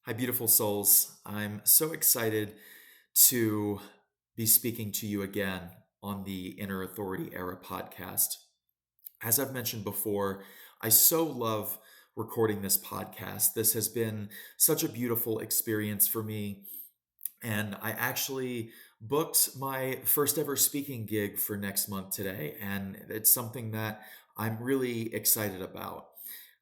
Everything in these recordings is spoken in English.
Hi, beautiful souls. I'm so excited to be speaking to you again on the Inner Authority Era podcast. As I've mentioned before, I so love recording this podcast. This has been such a beautiful experience for me. And I actually booked my first ever speaking gig for next month today. And it's something that I'm really excited about.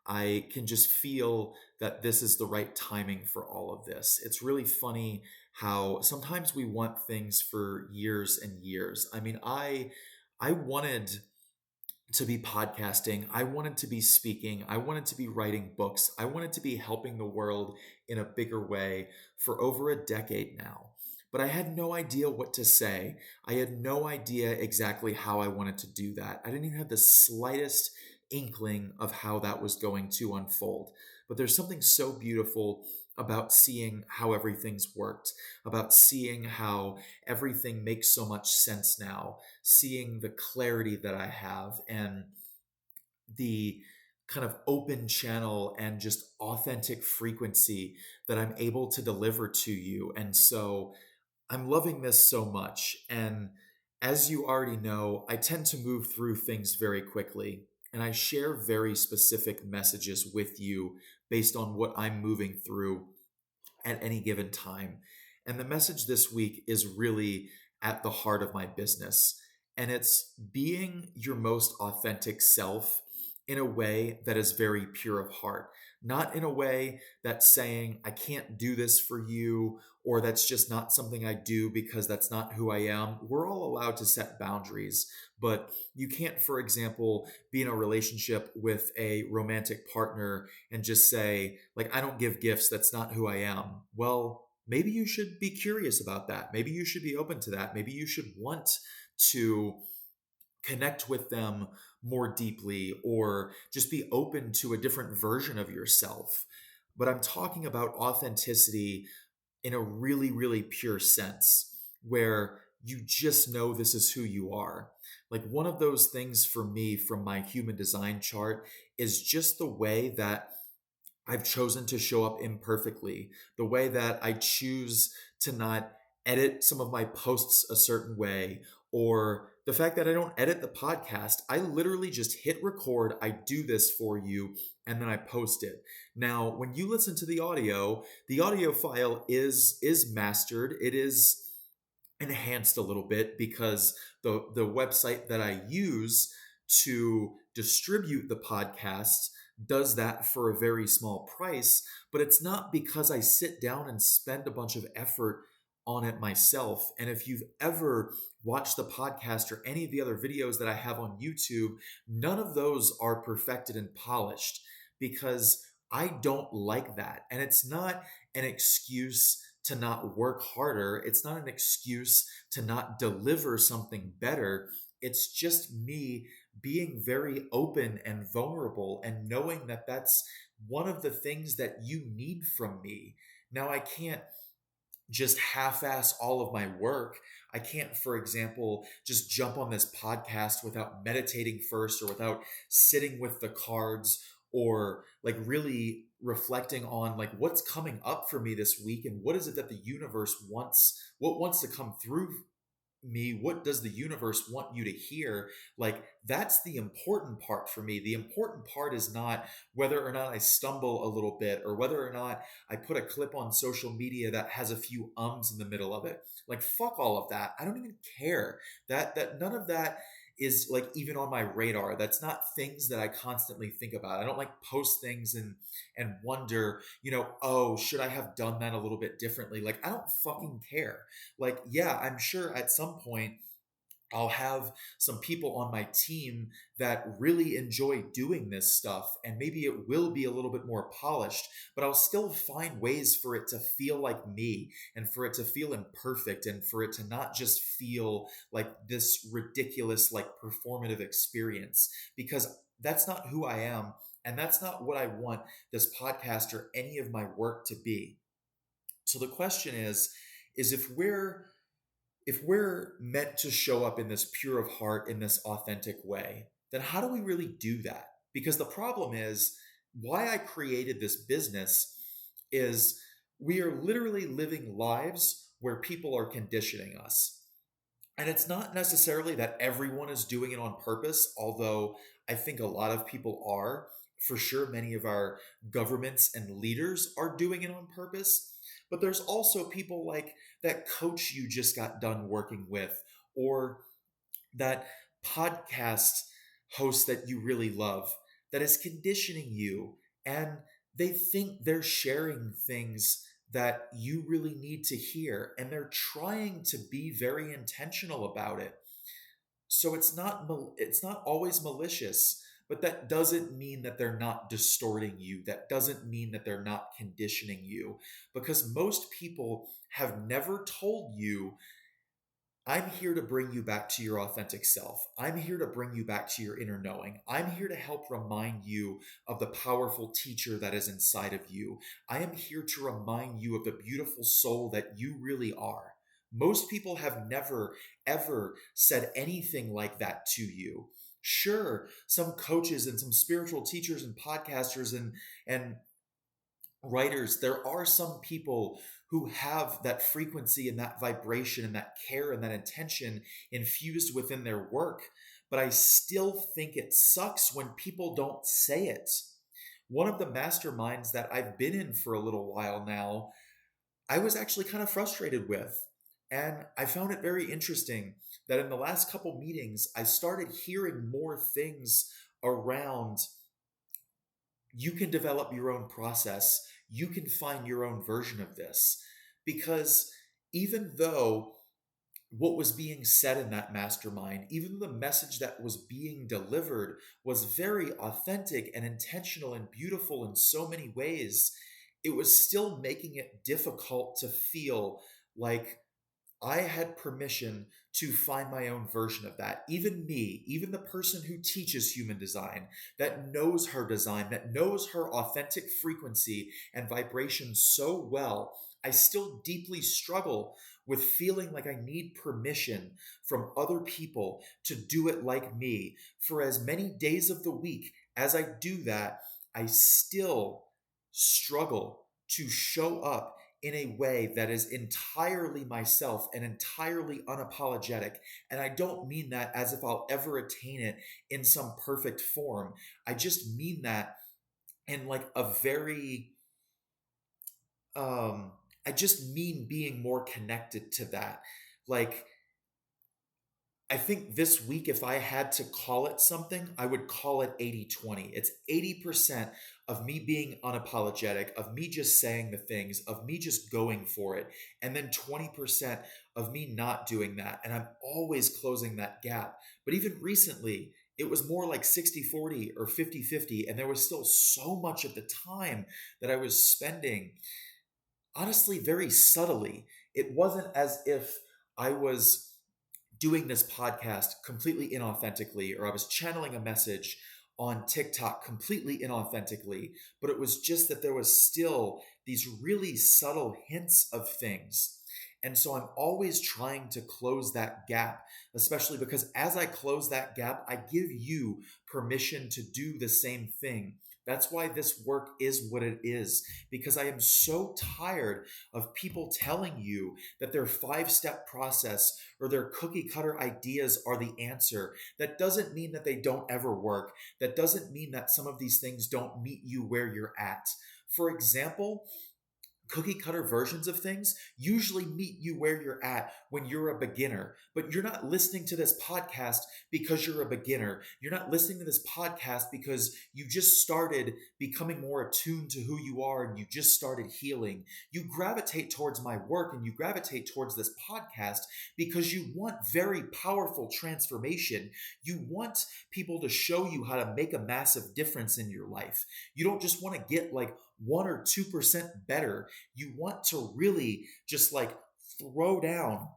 I can just feel that this is the right timing for all of this. It's really funny how sometimes we want things for years and years. I wanted to be podcasting. I wanted to be speaking. I wanted to be writing books. I wanted to be helping the world in a bigger way for over a decade now. But I had no idea what to say. I had no idea exactly how I wanted to do that. I didn't even have the slightest inkling of how that was going to unfold. But there's something so beautiful about seeing how everything's worked, about seeing how everything makes so much sense now, seeing the clarity that I have and the kind of open channel and just authentic frequency that I'm able to deliver to you. And so I'm loving this so much. And as you already know, I tend to move through things very quickly. And I share very specific messages with you based on what I'm moving through at any given time. And the message this week is really at the heart of my business. And it's being your most authentic self in a way that is very pure of heart, not in a way that's saying, I can't do this for you, or that's just not something I do because that's not who I am. We're all allowed to set boundaries, but you can't, for example, be in a relationship with a romantic partner and just say, like, I don't give gifts, that's not who I am. Well, maybe you should be curious about that. Maybe you should be open to that. Maybe you should want to connect with them more deeply or just be open to a different version of yourself. But I'm talking about authenticity in a really, really pure sense where you just know this is who you are. Like one of those things for me from my human design chart is just the way that I've chosen to show up imperfectly, the way that I choose to not edit some of my posts a certain way, or the fact that I don't edit the podcast. I literally just hit record, I do this for you, and then I post it. Now, when you listen to the audio file is mastered. It is enhanced a little bit because the website that I use to distribute the podcast does that for a very small price, but it's not because I sit down and spend a bunch of effort on it myself. And if you've ever watched the podcast or any of the other videos that I have on YouTube, none of those are perfected and polished because I don't like that. And it's not an excuse to not work harder. It's not an excuse to not deliver something better. It's just me being very open and vulnerable and knowing that that's one of the things that you need from me. Now, I can't just half ass all of my work. I can't, for example, just jump on this podcast without meditating first or without sitting with the cards or like really reflecting on like what's coming up for me this week and what is it that the universe wants, what wants to come through me, what does the universe want you to hear. Like that's the important part for me. The important part is not whether or not I stumble a little bit or whether or not I put a clip on social media that has a few ums in the middle of it. Like fuck all of that. I don't even care. That none of that is like even on my radar. That's not things that I constantly think about. I don't like post things and wonder, oh, should I have done that a little bit differently? Like I don't fucking care. Like, yeah, I'm sure at some point I'll have some people on my team that really enjoy doing this stuff, and maybe it will be a little bit more polished, but I'll still find ways for it to feel like me and for it to feel imperfect and for it to not just feel like this ridiculous, like performative experience because that's not who I am. And that's not what I want this podcast or any of my work to be. So the question is if we're meant to show up in this pure of heart, in this authentic way, then how do we really do that? Because the problem is why I created this business is We are literally living lives where people are conditioning us. And it's not necessarily that everyone is doing it on purpose, although I think a lot of people are. For sure, many of our governments and leaders are doing it on purpose. But there's also people like that coach you just got done working with, or that podcast host that you really love that is conditioning you, and they think they're sharing things that you really need to hear, and they're trying to be very intentional about it. So it's not always malicious, but that doesn't mean that they're not distorting you. That doesn't mean that they're not conditioning you, because most people have never told you, I'm here to bring you back to your authentic self. I'm here to bring you back to your inner knowing. I'm here to help remind you of the powerful teacher that is inside of you. I am here to remind you of the beautiful soul that you really are. Most people have never, ever said anything like that to you. Sure, some coaches and some spiritual teachers and podcasters and writers, there are some people who have that frequency and that vibration and that care and that intention infused within their work. But I still think it sucks when people don't say it. One of the masterminds that I've been in for a little while now, I was actually kind of frustrated with. And I found it very interesting that in the last couple meetings, I started hearing more things around, you can develop your own process. You can find your own version of this. Because even though what was being said in that mastermind, even though the message that was being delivered was very authentic and intentional and beautiful in so many ways, it was still making it difficult to feel like I had permission to find my own version of that. Even me, even the person who teaches human design, that knows her design, that knows her authentic frequency and vibration so well, I still deeply struggle with feeling like I need permission from other people to do it like me. For as many days of the week as I do that, I still struggle to show up in a way that is entirely myself and entirely unapologetic. And I don't mean that as if I'll ever attain it in some perfect form. I just mean that in like a very, um, I just mean being more connected to that. Like, I think this week, if I had to call it something, I would call it 80/20. It's 80% of me being unapologetic, of me just saying the things, of me just going for it. And then 20% of me not doing that. And I'm always closing that gap. But even recently, it was more like 60/40 or 50/50. And there was still so much of the time that I was spending, honestly, very subtly. It wasn't as if I was doing this podcast completely inauthentically, or I was channeling a message on TikTok completely inauthentically, but it was just that there was still these really subtle hints of things. And so I'm always trying to close that gap, especially because as I close that gap, I give you permission to do the same thing. That's why this work is what it is, because I am so tired of people telling you that their 5 step process or their cookie cutter ideas are the answer. That doesn't mean that they don't ever work. That doesn't mean that some of these things don't meet you where you're at. For example, cookie cutter versions of things usually meet you where you're at when you're a beginner. But you're not listening to this podcast because you're a beginner. You're not listening to this podcast because you just started becoming more attuned to who you are and you just started healing. You gravitate towards my work and you gravitate towards this podcast because you want very powerful transformation. You want people to show you how to make a massive difference in your life. You don't just want to get like 1 or 2% better. You want to really just like throw down.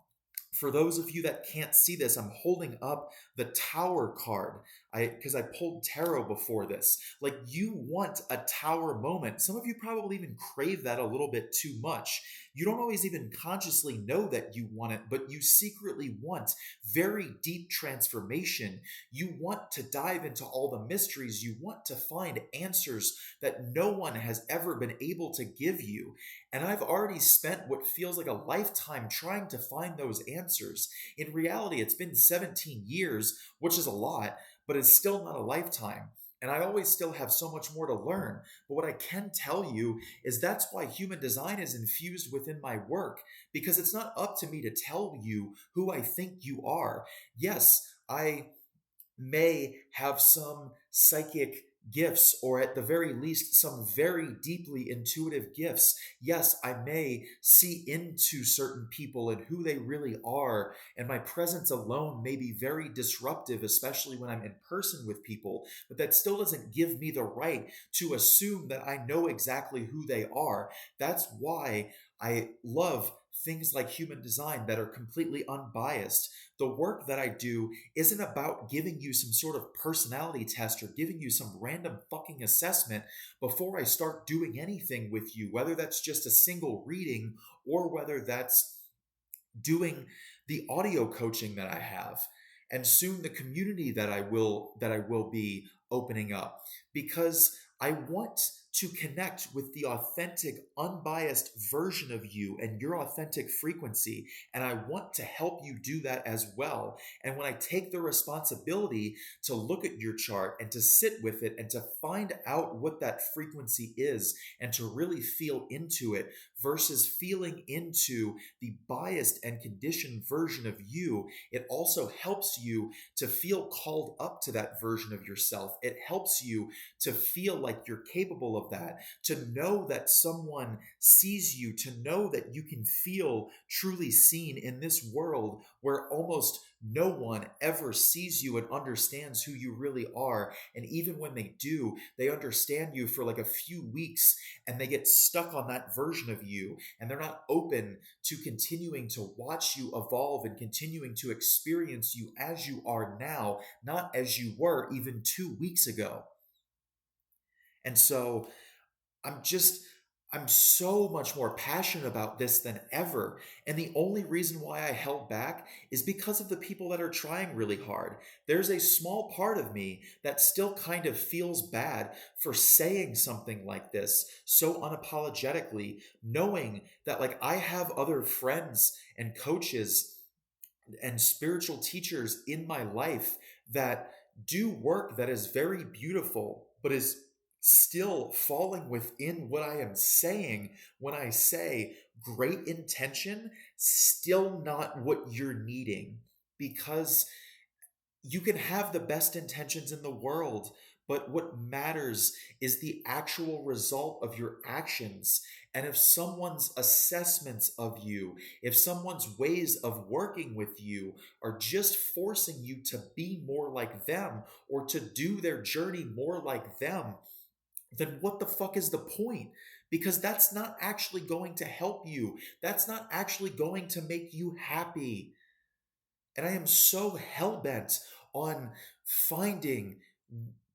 For those of you that can't see this, I'm holding up the Tower card. because I pulled tarot before this. Like, you want a tower moment. Some of you probably even crave that a little bit too much. You don't always even consciously know that you want it, but you secretly want very deep transformation. You want to dive into all the mysteries. You want to find answers that no one has ever been able to give you. And I've already spent what feels like a lifetime trying to find those answers. In reality, it's been 17 years, which is a lot, but it's still not a lifetime. And I always still have so much more to learn. But what I can tell you is that's why human design is infused within my work, because it's not up to me to tell you who I think you are. Yes, I may have some psychic gifts, or at the very least, some very deeply intuitive gifts. Yes, I may see into certain people and who they really are, and my presence alone may be very disruptive, especially when I'm in person with people, but that still doesn't give me the right to assume that I know exactly who they are. That's why I love things like human design that are completely unbiased. The work that I do isn't about giving you some sort of personality test or giving you some random fucking assessment before I start doing anything with you, whether that's just a single reading or whether that's doing the audio coaching that I have, and soon the community that I will be opening up, because I want to connect with the authentic, unbiased version of you and your authentic frequency. And I want to help you do that as well. And when I take the responsibility to look at your chart and to sit with it and to find out what that frequency is and to really feel into it versus feeling into the biased and conditioned version of you, it also helps you to feel called up to that version of yourself. It helps you to feel like you're capable of that, to know that someone sees you, to know that you can feel truly seen in this world where almost no one ever sees you and understands who you really are. And even when they do, they understand you for like a few weeks and they get stuck on that version of you, and they're not open to continuing to watch you evolve and continuing to experience you as you are now, not as you were even 2 weeks ago. And so I'm just, I'm so much more passionate about this than ever. And the only reason why I held back is because of the people that are trying really hard. There's a small part of me that still kind of feels bad for saying something like this so unapologetically, knowing that like I have other friends and coaches and spiritual teachers in my life that do work that is very beautiful, but is still falling within what I am saying when I say great intention, still not what you're needing. Because you can have the best intentions in the world, but what matters is the actual result of your actions. And if someone's assessments of you, if someone's ways of working with you are just forcing you to be more like them or to do their journey more like them, then what the fuck is the point? Because that's not actually going to help you. That's not actually going to make you happy. And I am so hell bent on finding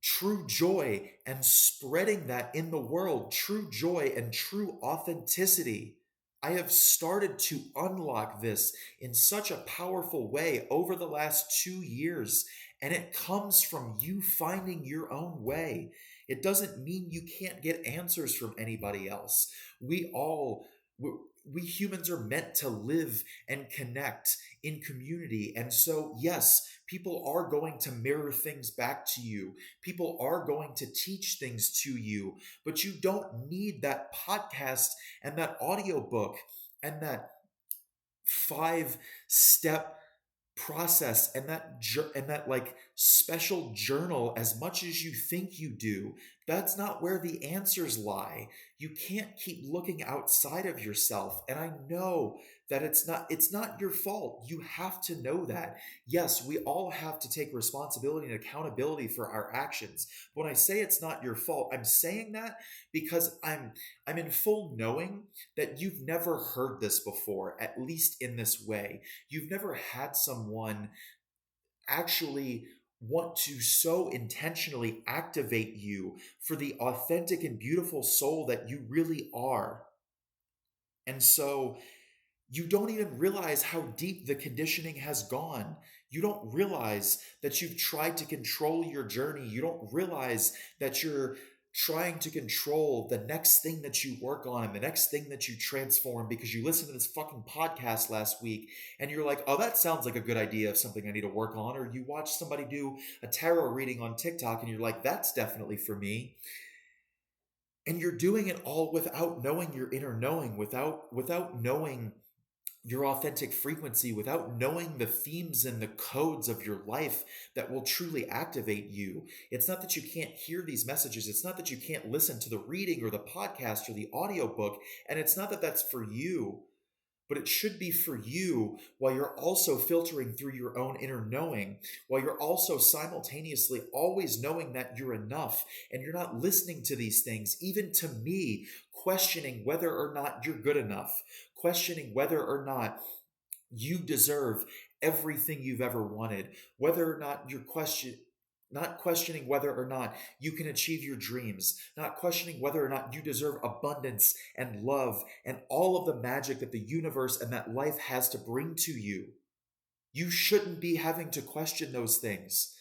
true joy and spreading that in the world, true joy and true authenticity. I have started to unlock this in such a powerful way over the last 2 years, and it comes from you finding your own way. It doesn't mean you can't get answers from anybody else. We all, we humans are meant to live and connect in community. And so, yes, people are going to mirror things back to you. People are going to teach things to you, but you don't need that podcast and that audiobook and that 5 step process and that like special journal as much as you think you do. That's not where the answers lie. You can't keep looking outside of yourself, and I know that it's not your fault. You have to know that. Yes, we all have to take responsibility and accountability for our actions. But when I say it's not your fault, I'm saying that because I'm in full knowing that you've never heard this before, at least in this way. You've never had someone actually want to so intentionally activate you for the authentic and beautiful soul that you really are. And so you don't even realize how deep the conditioning has gone. You don't realize that you've tried to control your journey. You don't realize that you're trying to control the next thing that you work on and the next thing that you transform because you listened to this fucking podcast last week and you're like, oh, that sounds like a good idea of something I need to work on. Or you watch somebody do a tarot reading on TikTok and you're like, that's definitely for me. And you're doing it all without knowing your inner knowing, without knowing your authentic frequency, without knowing the themes and the codes of your life that will truly activate you. It's not that you can't hear these messages. It's not that you can't listen to the reading or the podcast or the audiobook. And it's not that that's for you, but it should be for you while you're also filtering through your own inner knowing, while you're also simultaneously always knowing that you're enough and you're not listening to these things, even to me, questioning whether or not you're good enough, questioning whether or not you deserve everything you've ever wanted, whether or not not questioning whether or not you can achieve your dreams, not questioning whether or not you deserve abundance and love and all of the magic that the universe and that life has to bring to you. You shouldn't be having to question those things.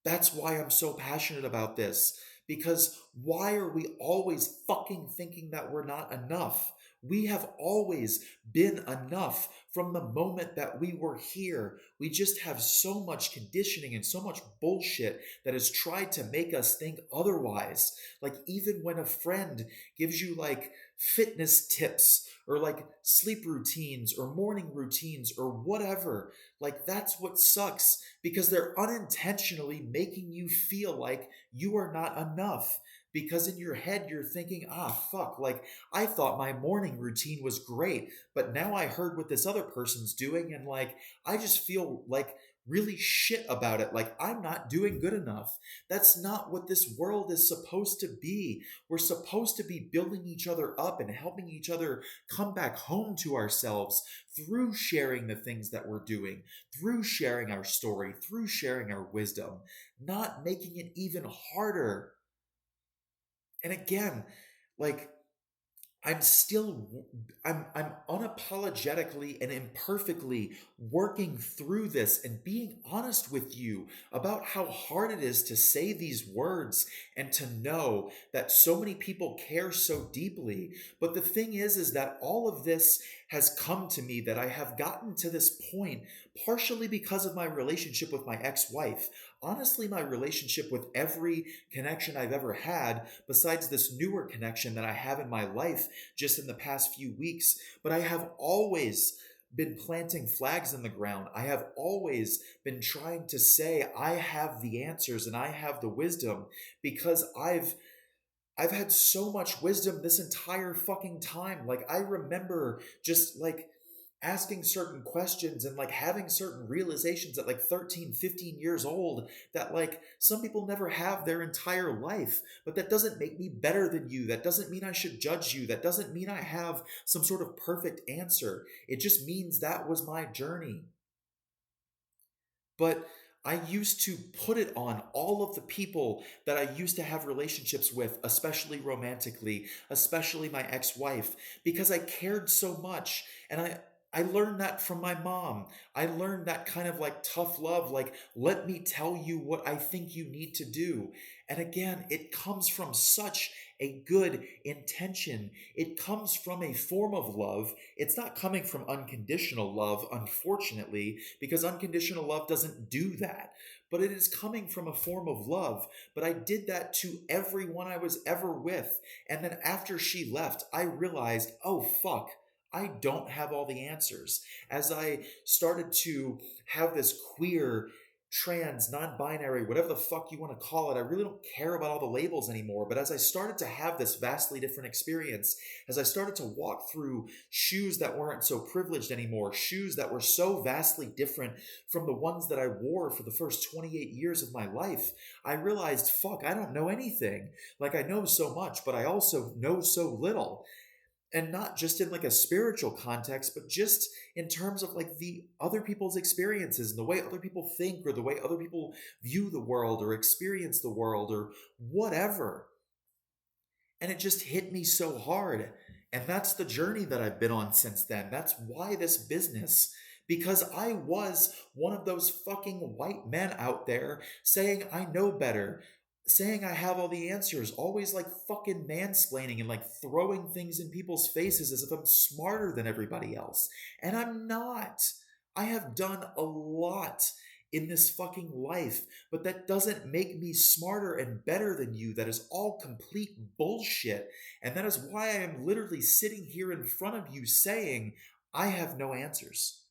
That's why I'm so passionate about this. Because why are we always fucking thinking that we're not enough? We have always been enough from the moment that we were here. We just have so much conditioning and so much bullshit that has tried to make us think otherwise. Like, even when a friend gives you like fitness tips or like sleep routines or morning routines or whatever, like, that's what sucks because they're unintentionally making you feel like you are not enough. Because in your head, you're thinking, ah, fuck, like, I thought my morning routine was great, but now I heard what this other person's doing, and like, I just feel like really shit about it. Like, I'm not doing good enough. That's not what this world is supposed to be. We're supposed to be building each other up and helping each other come back home to ourselves through sharing the things that we're doing, through sharing our story, through sharing our wisdom, not making it even harder. And again, like, I'm still, I'm unapologetically and imperfectly working through this and being honest with you about how hard it is to say these words and to know that so many people care so deeply. But the thing is that all of this has come to me, that I have gotten to this point partially because of my relationship with my ex-wife. Honestly, my relationship with every connection I've ever had, besides this newer connection that I have in my life just in the past few weeks, but I have always been planting flags in the ground. I have always been trying to say I have the answers and I have the wisdom because I've had so much wisdom this entire fucking time. Like, I remember just like asking certain questions and like having certain realizations at like 13, 15 years old that like some people never have their entire life. But that doesn't make me better than you. That doesn't mean I should judge you. That doesn't mean I have some sort of perfect answer. It just means that was my journey. But I used to put it on all of the people that I used to have relationships with, especially romantically, especially my ex-wife, because I cared so much. And I learned that from my mom. I learned that kind of like tough love, like, let me tell you what I think you need to do. And again, it comes from such a good intention. It comes from a form of love. It's not coming from unconditional love, unfortunately, because unconditional love doesn't do that. But it is coming from a form of love. But I did that to everyone I was ever with. And then after she left, I realized, oh, fuck. I don't have all the answers. As I started to have this queer, trans, non-binary, whatever the fuck you want to call it, I really don't care about all the labels anymore. But as I started to have this vastly different experience, as I started to walk through shoes that weren't so privileged anymore, shoes that were so vastly different from the ones that I wore for the first 28 years of my life, I realized, fuck, I don't know anything. Like, I know so much, but I also know so little. And not just in like a spiritual context, but just in terms of like the other people's experiences and the way other people think or the way other people view the world or experience the world or whatever. And it just hit me so hard. And that's the journey that I've been on since then. That's why this business, because I was one of those fucking white men out there saying I know better, saying I have all the answers, always like fucking mansplaining and like throwing things in people's faces as if I'm smarter than everybody else. And I'm not. I have done a lot in this fucking life, but that doesn't make me smarter and better than you. That is all complete bullshit. And that is why I am literally sitting here in front of you saying, I have no answers.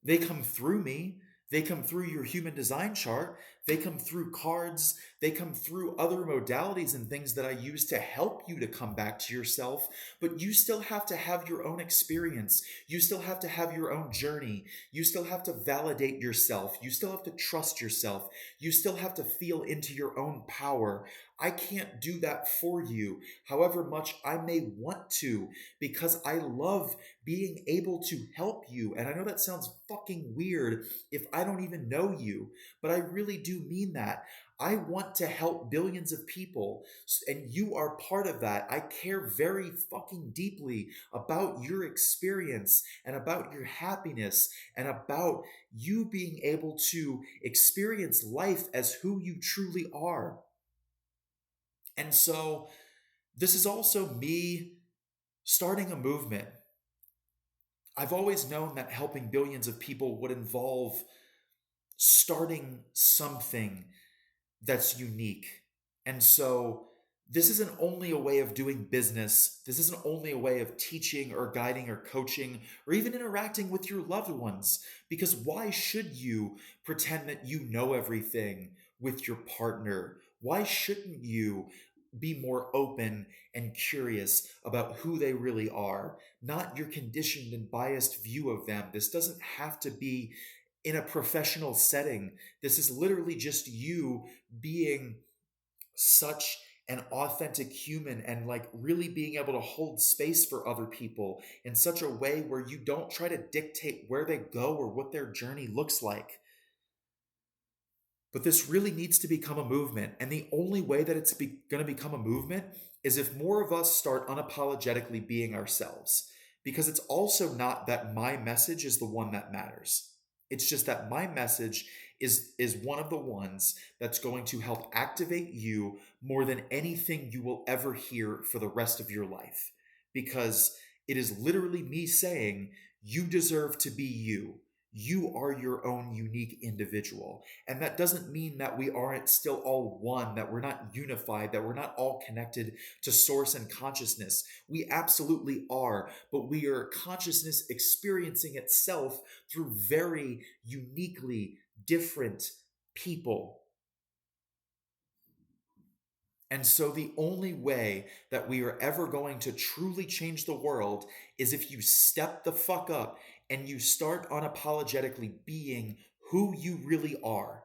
They come through me. They come through your human design chart. They come through cards. They come through other modalities and things that I use to help you to come back to yourself. But you still have to have your own experience. You still have to have your own journey. You still have to validate yourself. You still have to trust yourself. You still have to feel into your own power. I can't do that for you, however much I may want to, because I love being able to help you. And I know that sounds fucking weird if I don't even know you, but I really do mean that. I want to help billions of people, and you are part of that. I care very fucking deeply about your experience and about your happiness and about you being able to experience life as who you truly are. And so, this is also me starting a movement. I've always known that helping billions of people would involve starting something that's unique. And so this isn't only a way of doing business. This isn't only a way of teaching or guiding or coaching or even interacting with your loved ones. Because why should you pretend that you know everything with your partner? Why shouldn't you be more open and curious about who they really are, not your conditioned and biased view of them? This doesn't have to be in a professional setting. This is literally just you being such an authentic human and like really being able to hold space for other people in such a way where you don't try to dictate where they go or what their journey looks like. But this really needs to become a movement. And the only way that it's going to become a movement is if more of us start unapologetically being ourselves. Because it's also not that my message is the one that matters. It's just that my message is one of the ones that's going to help activate you more than anything you will ever hear for the rest of your life. Because it is literally me saying, you deserve to be you. You are your own unique individual. And that doesn't mean that we aren't still all one, that we're not unified, that we're not all connected to source and consciousness. We absolutely are, but we are consciousness experiencing itself through very uniquely different people. And so the only way that we are ever going to truly change the world is if you step the fuck up and you start unapologetically being who you really are.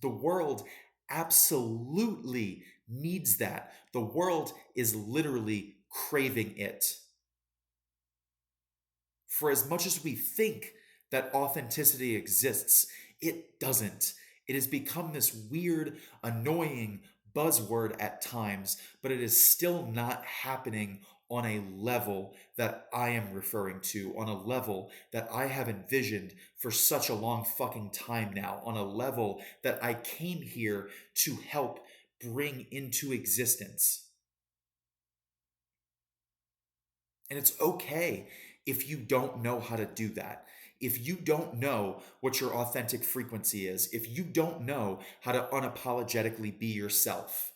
The world absolutely needs that. The world is literally craving it. For as much as we think that authenticity exists, it doesn't. It has become this weird, annoying buzzword at times, but it is still not happening on a level that I am referring to, on a level that I have envisioned for such a long fucking time now, on a level that I came here to help bring into existence. And it's okay if you don't know how to do that. If you don't know what your authentic frequency is, if you don't know how to unapologetically be yourself,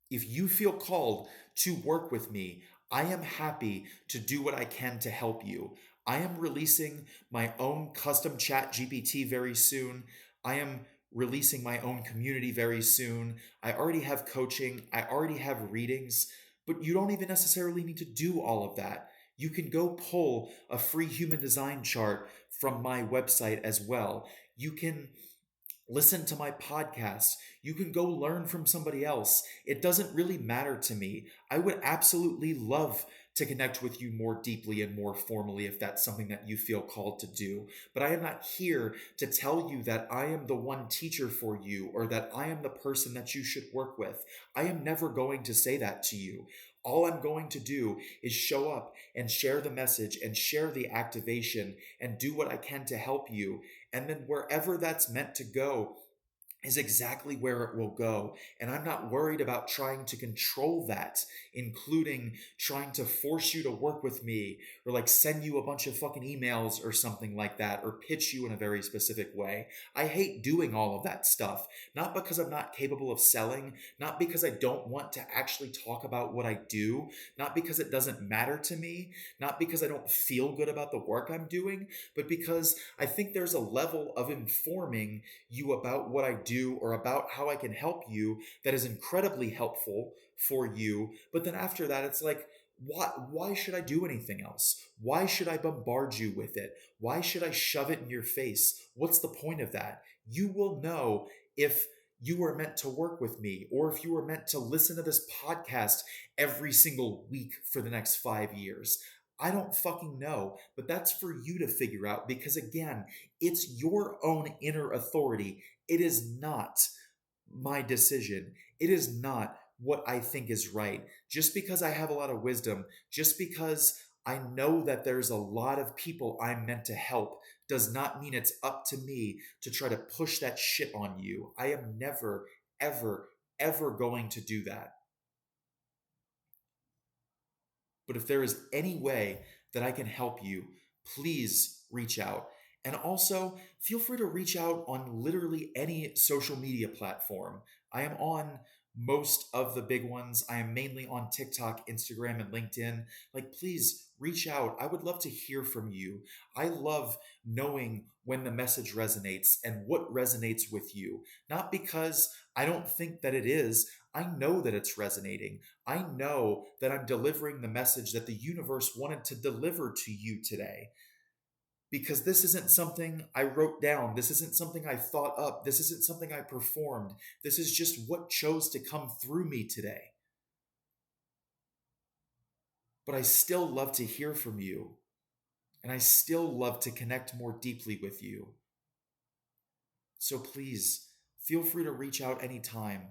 if you feel called to work with me, I am happy to do what I can to help you. I am releasing my own custom chat GPT very soon. I am releasing my own community very soon. I already have coaching. I already have readings, but you don't even necessarily need to do all of that. You can go pull a free human design chart from my website as well. You can Listen to my podcast. You can go learn from somebody else. It doesn't really matter to me. I would absolutely love to connect with you more deeply and more formally if that's something that you feel called to do. But I am not here to tell you that I am the one teacher for you or that I am the person that you should work with. I am never going to say that to you. All I'm going to do is show up and share the message and share the activation and do what I can to help you. And then wherever that's meant to go is exactly where it will go. And I'm not worried about trying to control that, including trying to force you to work with me or like send you a bunch of fucking emails or something like that or pitch you in a very specific way. I hate doing all of that stuff, not because I'm not capable of selling, not because I don't want to actually talk about what I do, not because it doesn't matter to me, not because I don't feel good about the work I'm doing, but because I think there's a level of informing you about what I do or about how I can help you that is incredibly helpful for you. But then after that, it's like, why should I do anything else? Why should I bombard you with it? Why should I shove it in your face? What's the point of that? You will know if you were meant to work with me or if you were meant to listen to this podcast every single week for the next 5 years. I don't fucking know, but that's for you to figure out because again, it's your own inner authority. It is not my decision. It is not what I think is right. Just because I have a lot of wisdom, just because I know that there's a lot of people I'm meant to help, does not mean it's up to me to try to push that shit on you. I am never, ever, ever going to do that. But if there is any way that I can help you, please reach out. And also, feel free to reach out on literally any social media platform. I am on most of the big ones. I am mainly on TikTok, Instagram, and LinkedIn. Like, please reach out. I would love to hear from you. I love knowing when the message resonates and what resonates with you. Not because I don't think that it is, I know that it's resonating. I know that I'm delivering the message that the universe wanted to deliver to you today. Because this isn't something I wrote down. This isn't something I thought up. This isn't something I performed. This is just what chose to come through me today. But I still love to hear from you. And I still love to connect more deeply with you. So please feel free to reach out anytime.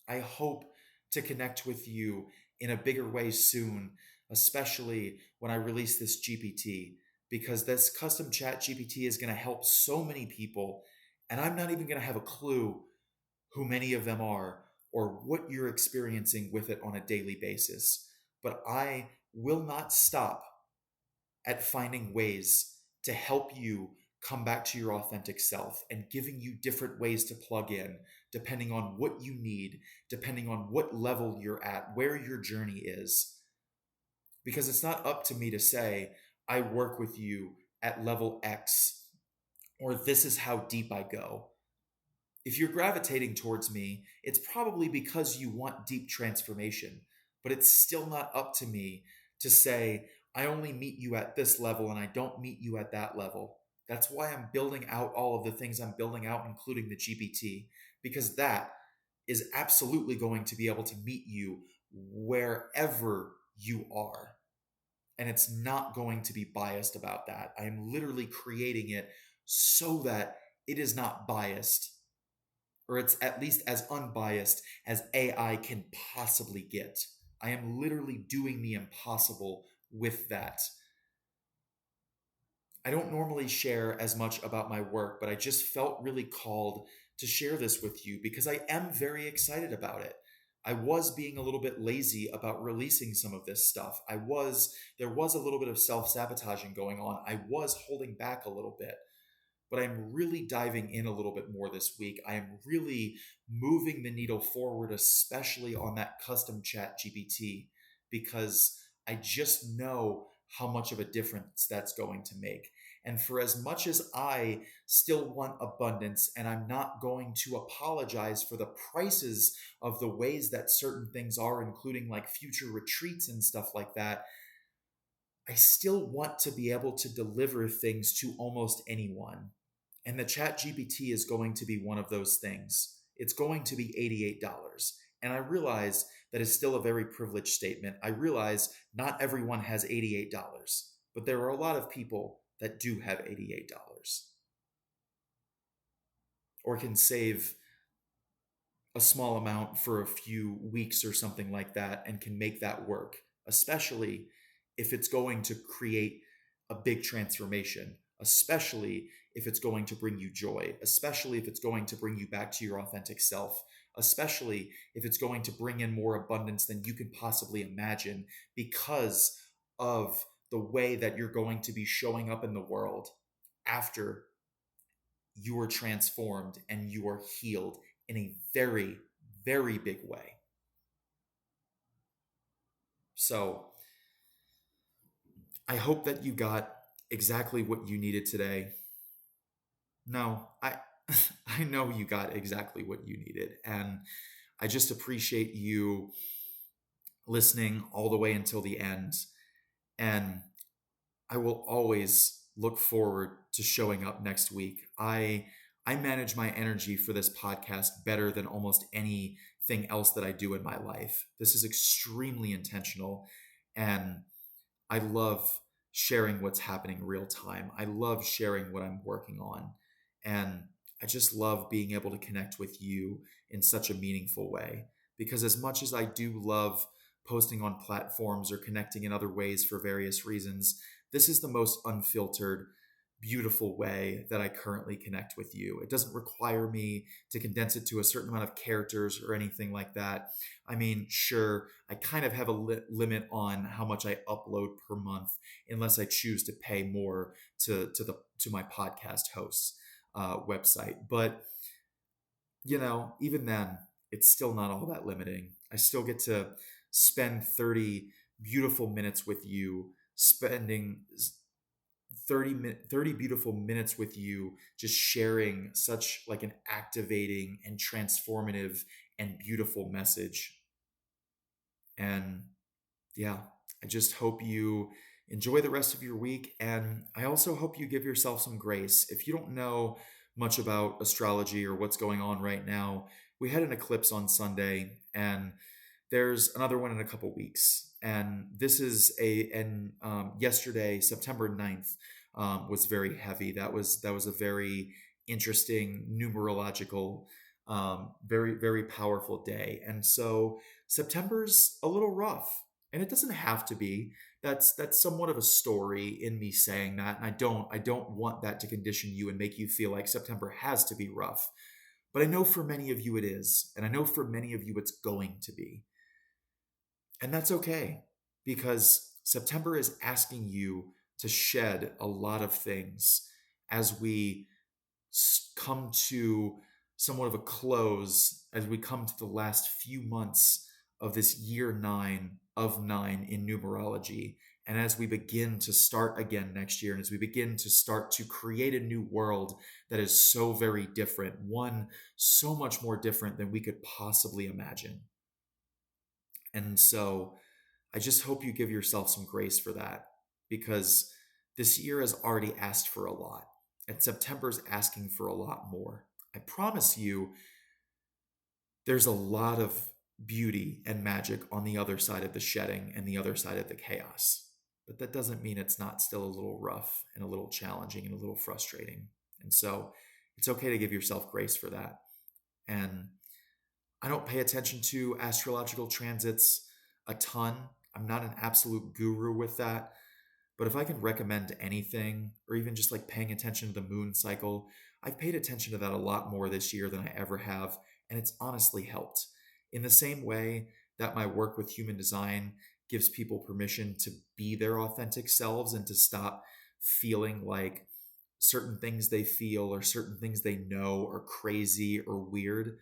I hope to connect with you in a bigger way soon, especially when I release this GPT, because this custom chat GPT is going to help so many people. And I'm not even going to have a clue who many of them are or what you're experiencing with it on a daily basis. But I will not stop at finding ways to help you come back to your authentic self and giving you different ways to plug in depending on what you need, depending on what level you're at, where your journey is. Because it's not up to me to say, I work with you at level X or this is how deep I go. If you're gravitating towards me, it's probably because you want deep transformation, but it's still not up to me to say, I only meet you at this level and I don't meet you at that level. That's why I'm building out all of the things I'm building out, including the GPT, because that is absolutely going to be able to meet you wherever you are. And it's not going to be biased about that. I am literally creating it so that it is not biased, or it's at least as unbiased as AI can possibly get. I am literally doing the impossible with that. I don't normally share as much about my work, but I just felt really called to share this with you because I am very excited about it. I was being a little bit lazy about releasing some of this stuff. There was a little bit of self-sabotaging going on. I was holding back a little bit, but I'm really diving in a little bit more this week. I am really moving the needle forward, especially on that custom chat GPT, because I just know how much of a difference that's going to make. And for as much as I still want abundance, and I'm not going to apologize for the prices of the ways that certain things are, including like future retreats and stuff like that, I still want to be able to deliver things to almost anyone. And the chat GPT is going to be one of those things. It's going to be $88. And I realize that is still a very privileged statement. I realize not everyone has $88, but there are a lot of people that do have $88 or can save a small amount for a few weeks or something like that and can make that work, especially if it's going to create a big transformation, especially if it's going to bring you joy, especially if it's going to bring you back to your authentic self, especially if it's going to bring in more abundance than you can possibly imagine because of the way that you're going to be showing up in the world after you are transformed and you are healed in a very, very big way. So I hope that you got exactly what you needed today. No, I know you got exactly what you needed. And I just appreciate you listening all the way until the end. And I will always look forward to showing up next week. I manage my energy for this podcast better than almost anything else that I do in my life. This is extremely intentional, and I love sharing what's happening real time. I love sharing what I'm working on, and I just love being able to connect with you in such a meaningful way, because as much as I do love posting on platforms or connecting in other ways for various reasons, this is the most unfiltered, beautiful way that I currently connect with you. It doesn't require me to condense it to a certain amount of characters or anything like that. I mean, sure, I kind of have a limit on how much I upload per month, unless I choose to pay more to my podcast hosts website. But even then, it's still not all that limiting. I still get to spend 30 beautiful minutes with you, spending 30 beautiful minutes with you, just sharing such like an activating and transformative and beautiful message. And yeah, I just hope you enjoy the rest of your week. And I also hope you give yourself some grace. If you don't know much about astrology or what's going on right now, we had an eclipse on Sunday, and there's another one in a couple weeks. And this is yesterday, September 9th, was very heavy. That was a very interesting numerological, very, very powerful day. And so September's a little rough, and it doesn't have to be. That's somewhat of a story in me saying that, and I don't want that to condition you and make you feel like September has to be rough. But I know for many of you it is, and I know for many of you it's going to be. And that's okay, because September is asking you to shed a lot of things as we come to somewhat of a close, as we come to the last few months of this year 9 in numerology. And as we begin to start again next year, and as we begin to start to create a new world that is so very different, one so much more different than we could possibly imagine. And so I just hope you give yourself some grace for that, because this year has already asked for a lot, and September's asking for a lot more. I promise you, there's a lot of beauty and magic on the other side of the shedding and the other side of the chaos. But that doesn't mean it's not still a little rough and a little challenging and a little frustrating. And so it's okay to give yourself grace for that. And I don't pay attention to astrological transits a ton. I'm not an absolute guru with that. But if I can recommend anything, or even just like paying attention to the moon cycle, I've paid attention to that a lot more this year than I ever have. And it's honestly helped. In the same way that my work with human design gives people permission to be their authentic selves and to stop feeling like certain things they feel or certain things they know are crazy or weird.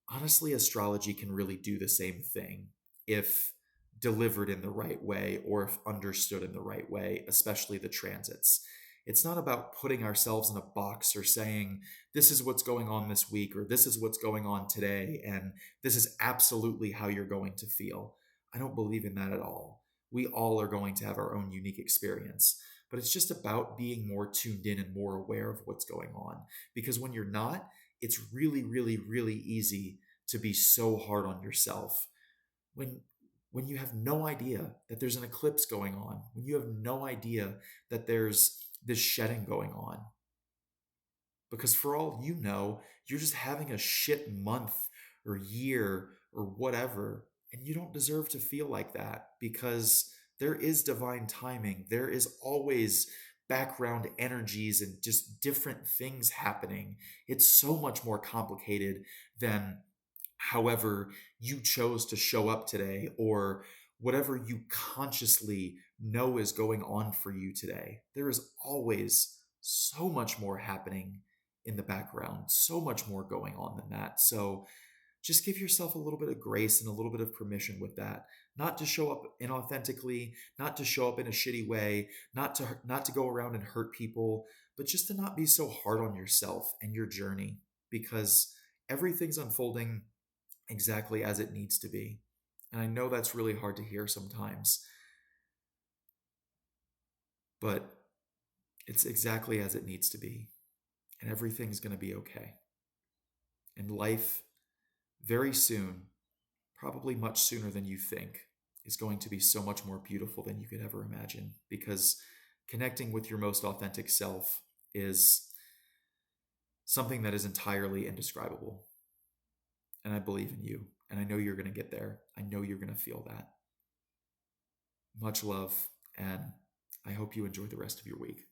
Honestly, astrology can really do the same thing if delivered in the right way, or if understood in the right way, especially the transits. It's not about putting ourselves in a box or saying, this is what's going on this week, or this is what's going on today, and this is absolutely how you're going to feel. I don't believe in that at all. We all are going to have our own unique experience. but it's just about being more tuned in and more aware of what's going on. Because when you're not, it's really, really, really easy to be so hard on yourself when you have no idea that there's an eclipse going on, when you have no idea that there's this shedding going on. Because for all you know, you're just having a shit month or year or whatever, and you don't deserve to feel like that, because there is divine timing. There is always background energies and just different things happening. It's so much more complicated than however you chose to show up today, or whatever you consciously know is going on for you today. There is always so much more happening in the background, so much more going on than that. So just give yourself a little bit of grace and a little bit of permission with that. Not to show up inauthentically, not to show up in a shitty way, not to go around and hurt people, but just to not be so hard on yourself and your journey, because everything's unfolding exactly as it needs to be. And I know that's really hard to hear sometimes, but it's exactly as it needs to be. And everything's going to be okay. And life, very soon, probably much sooner than you think, is going to be so much more beautiful than you could ever imagine, because connecting with your most authentic self is something that is entirely indescribable. And I believe in you. And I know you're going to get there. I know you're going to feel that. Much love. And I hope you enjoy the rest of your week.